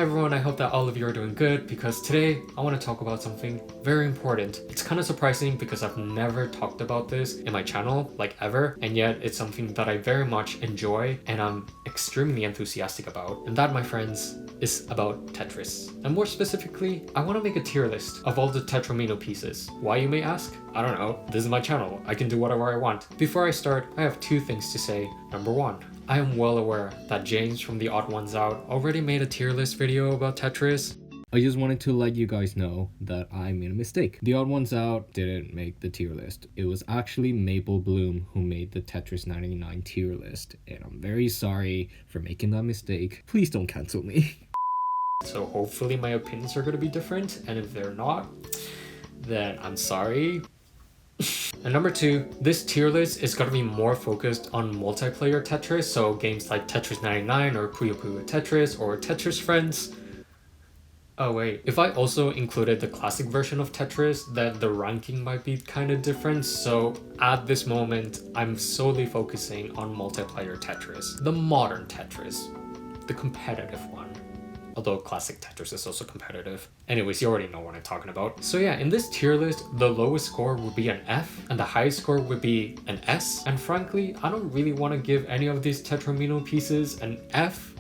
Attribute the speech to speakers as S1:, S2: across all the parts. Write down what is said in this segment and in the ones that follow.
S1: everyone, I hope that all of you are doing good because today I want to talk about something very important. It's kind of surprising because I've never talked about this in my channel, like ever, and yet it's something that I very much enjoy and I'm extremely enthusiastic about. And that, my friends, is about Tetris. And more specifically, I want to make a tier list of all the tetrimino pieces. Why, you may ask? I don't know. This is my channel. I can do whatever I want. Before I start, I have two things to say. Number one, I am well aware that James from The Odd Ones Out already made a tier list video about Tetris. I just wanted to let you guys know that I made a mistake. The Odd Ones Out didn't make the tier list. It was actually Maple Bloom who made the Tetris 99 tier list, and I'm very sorry for making that mistake. Please don't cancel me. So hopefully my opinions are going to be different, and if they're not, then I'm sorry. And number two, this tier list is going to be more focused on multiplayer Tetris, so games like Tetris 99 or Puyo Puyo Tetris or Tetris Friends. Oh wait, if I also included the classic version of Tetris, then the ranking might be kind of different, so at this moment, I'm solely focusing on multiplayer Tetris. The modern Tetris, the competitive one. Although classic Tetris is also competitive. Anyways, you already know what I'm talking about. So yeah, in this tier list, the lowest score would be an F and the highest score would be an S. And frankly, I don't really want to give any of these tetrimino pieces an F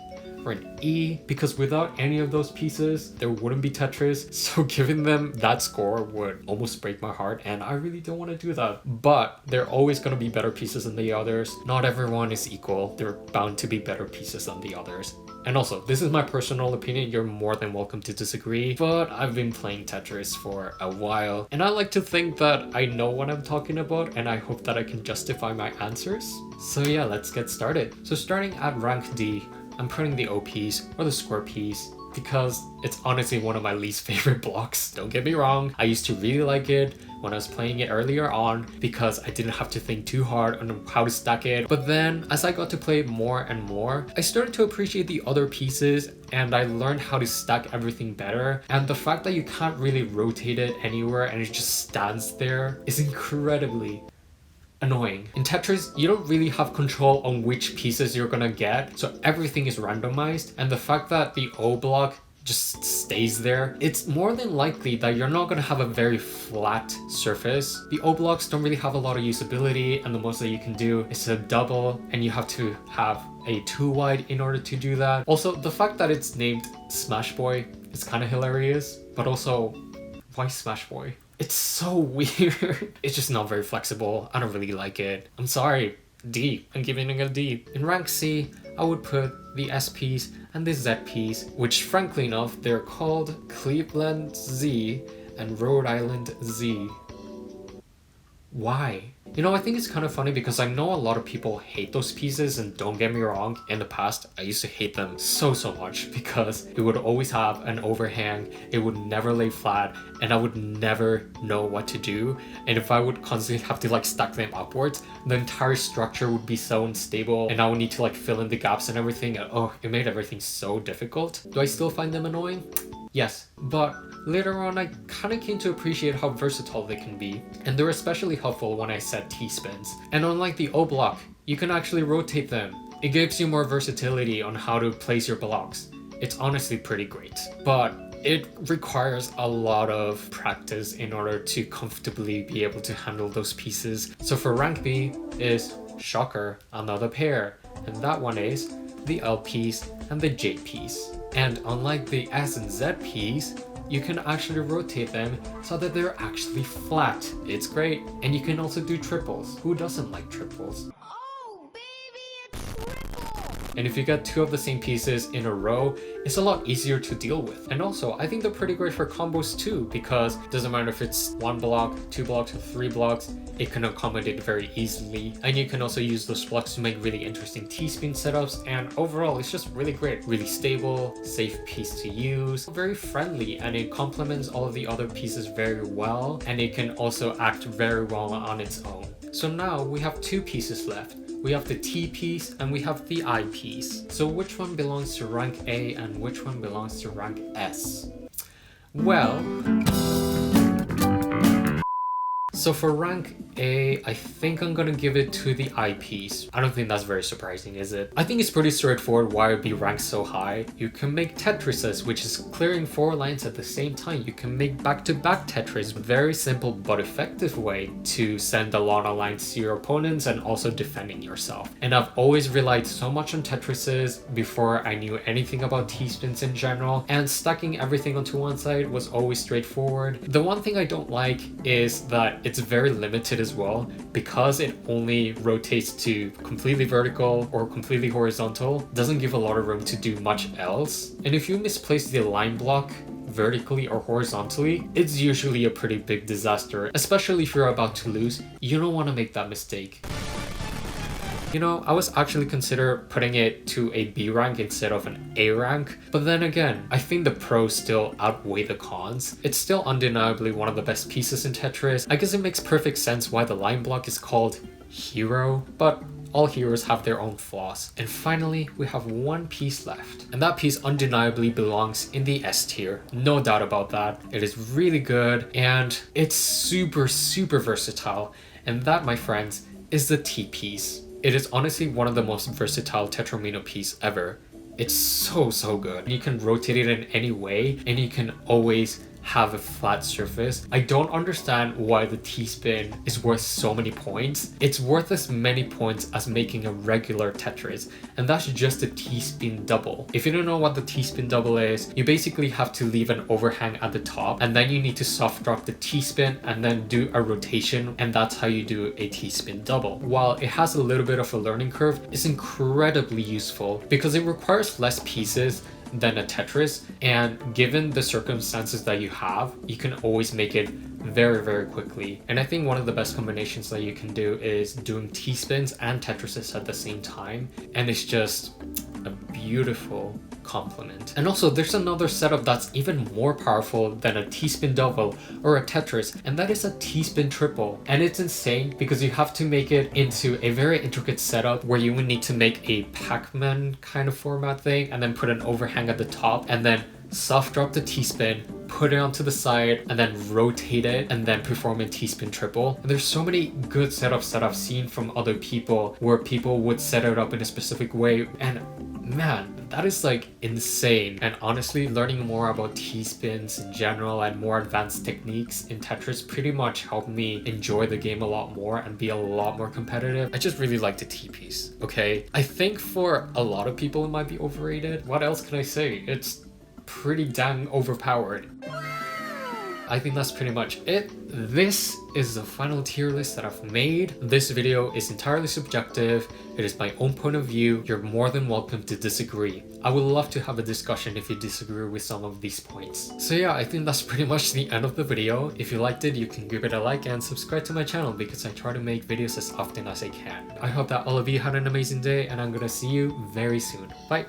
S1: or an E, because without any of those pieces, there wouldn't be Tetris. So giving them that score would almost break my heart, and I really don't want to do that. But there are always going to be better pieces than the others. Not everyone is equal. There are bound to be better pieces than the others. And also, this is my personal opinion, you're more than welcome to disagree, but I've been playing Tetris for a while, and I like to think that I know what I'm talking about, and I hope that I can justify my answers. So yeah, let's get started. So starting at rank D, I'm putting the O piece, or the square piece, because it's honestly one of my least favorite blocks. Don't get me wrong, I used to really like it when I was playing it earlier on because I didn't have to think too hard on how to stack it. But then as I got to play it more and more, I started to appreciate the other pieces and I learned how to stack everything better. And the fact that you can't really rotate it anywhere and it just stands there is incredibly annoying. In Tetris, you don't really have control on which pieces you're gonna get, so everything is randomized, and the fact that the O block just stays there, it's more than likely that you're not gonna have a very flat surface. The O blocks don't really have a lot of usability, and the most that you can do is a double, and you have to have a 2 wide in order to do that. Also, the fact that it's named Smash Boy is kind of hilarious, but also, why Smash Boy? It's so weird. It's just not very flexible. I don't really like it. I'm sorry. D. I'm giving it a D. In rank C, I would put the S piece and the Z piece, which frankly enough, they're called Cleveland Z and Rhode Island Z. Why? You know, I think it's kind of funny because I know a lot of people hate those pieces, and don't get me wrong, in the past I used to hate them so much because it would always have an overhang, it would never lay flat, and I would never know what to do. And if I would constantly have to like stack them upwards, the entire structure would be so unstable and I would need to like fill in the gaps and everything, and oh, it made everything so difficult. Do I still find them annoying? Yes, but later on I kind of came to appreciate how versatile they can be, and they're especially helpful when I set T-spins. And unlike the O block, you can actually rotate them. It gives you more versatility on how to place your blocks. It's honestly pretty great, but it requires a lot of practice in order to comfortably be able to handle those pieces. So for rank B is, shocker, another pair, and that one is the L piece and the J piece. And unlike the S and Z piece, you can actually rotate them so that they're actually flat. It's great. And you can also do triples. Who doesn't like triples?
S2: Oh, baby, it's triple!
S1: And if you get 2 of the same pieces in a row, it's a lot easier to deal with. And also, I think they're pretty great for combos too, because it doesn't matter if it's 1 block, 2 blocks, or 3 blocks, it can accommodate very easily. And you can also use those blocks to make really interesting T-spin setups, and overall, it's just really great. Really stable, safe piece to use, very friendly, and it complements all of the other pieces very well, and it can also act very well on its own. So now we have 2 pieces left. We have the T piece and we have the I piece. So which one belongs to rank A and which one belongs to rank S? Well, So for rank A, I think I'm gonna give it to the eyepiece. I don't think that's very surprising, is it? I think it's pretty straightforward why it would be ranked so high. You can make Tetrises, which is clearing 4 lines at the same time. You can make back-to-back Tetris, very simple but effective way to send a lot of lines to your opponents and also defending yourself. And I've always relied so much on Tetrises before I knew anything about T-spins in general, and stacking everything onto one side was always straightforward. The one thing I don't like is that it's very limited as well, because it only rotates to completely vertical or completely horizontal. Doesn't give a lot of room to do much else. And if you misplace the line block vertically or horizontally, it's usually a pretty big disaster, especially if you're about to lose. You don't want to make that mistake. You know, I was actually consider putting it to a B rank instead of an A rank, but then again, I think the pros still outweigh the cons. It's still undeniably one of the best pieces in Tetris. I guess it makes perfect sense why the line block is called hero, but all heroes have their own flaws. And finally, we have one piece left. And that piece undeniably belongs in the S tier. No doubt about that. It is really good and it's super versatile. And that, my friends, is the T piece. It is honestly one of the most versatile tetramino piece ever. It's so good. You can rotate it in any way and you can always have a flat surface. I don't understand why the T-spin is worth so many points. It's worth as many points as making a regular Tetris, and that's just a T-spin double. If you don't know what the T-spin double is, you basically have to leave an overhang at the top, and then you need to soft drop the T-spin and then do a rotation, and that's how you do a T-spin double. While it has a little bit of a learning curve, it's incredibly useful because it requires less pieces than a Tetris, and given the circumstances that you have, you can always make it very quickly. And I think one of the best combinations that you can do is doing T-spins and Tetrises at the same time, and it's just a beautiful complement. And also there's another setup that's even more powerful than a T-spin double or a Tetris, and that is a T-spin triple. And it's insane because you have to make it into a very intricate setup where you would need to make a Pac-Man kind of format thing and then put an overhang at the top and then soft drop the T-spin, put it onto the side, and then rotate it, and then perform a T-spin triple. And there's so many good setups that I've seen from other people where people would set it up in a specific way, and man, that is like insane. And honestly, learning more about T-spins in general and more advanced techniques in Tetris pretty much helped me enjoy the game a lot more and be a lot more competitive. I just really like the T-piece, okay? I think for a lot of people it might be overrated. What else can I say? It's pretty dang overpowered. I think that's pretty much it. This is the final tier list that I've made. This video is entirely subjective. It is my own point of view. You're more than welcome to disagree. I would love to have a discussion if you disagree with some of these points. So yeah, I think that's pretty much the end of the video. If you liked it, you can give it a like and subscribe to my channel because I try to make videos as often as I can. I hope that all of you had an amazing day and I'm gonna see you very soon. Bye!